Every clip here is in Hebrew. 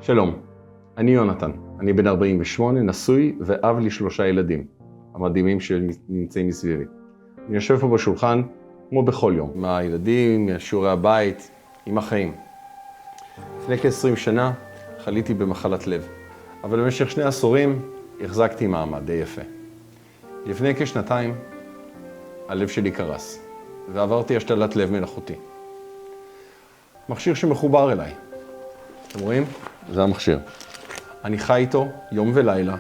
שלום, אני יונתן, אני בן 48, נשוי ואב ל3 ילדים, המדהימים שנמצאים מסביבי. אני יושב פה בשולחן כמו בכל יום, עם הילדים, עם שיעורי הבית, עם החיים. לפני כ-20 שנה חליתי במחלת לב, אבל במשך 2 עשורים החזקתי מעמד די יפה. לפני כשנתיים הלב שלי קרס, ועברתי השתלת לב מלאכותי. מכשיר שמחובר אליי. אתם רואים? זה המכשיר. אני חי איתו יום ולילה.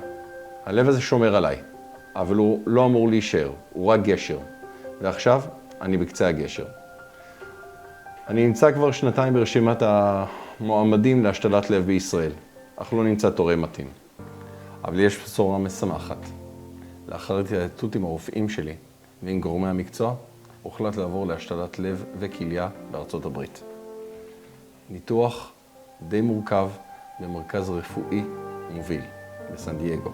הלב הזה שומר עליי, אבל הוא לא אמור להישאר, הוא רק גשר. ועכשיו אני בקצה הגשר. אני נמצא כבר 2 ברשימת המועמדים להשתלת לב בישראל, אך לא נמצא תורם מתאים. אבל יש בשורה משמחת. לאחר התייעצות עם הרופאים שלי ועם גורמי המקצוע, הוחלט לעבור להשתלת לב וכליה בארצות הברית. ניתוח די מורכב במרכז רפואי מוביל בסן דייגו,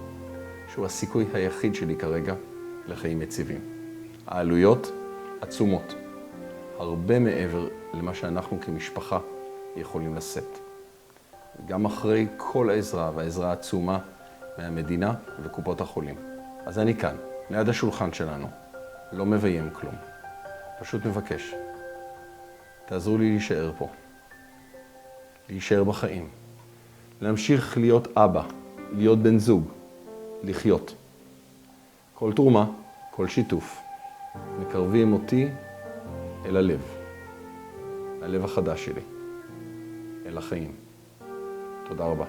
שהוא הסיכוי היחיד שלי כרגע לחיים יציבים. העלויות עצומות, הרבה מעבר למה שאנחנו כמשפחה יכולים לשאת. גם אחרי כל העזרה והעזרה העצומה מהמדינה וקופות החולים. אז אני כאן, ליד השולחן שלנו, לא מביים כלום. פשוט מבקש, תעזרו לי להישאר פה. להישאר בחיים, להמשיך להיות אבא, להיות בן זוג, לחיות. כל תרומה, כל שיתוף, מקרבים אותי אל הלב החדש שלי, אל החיים. תודה רבה.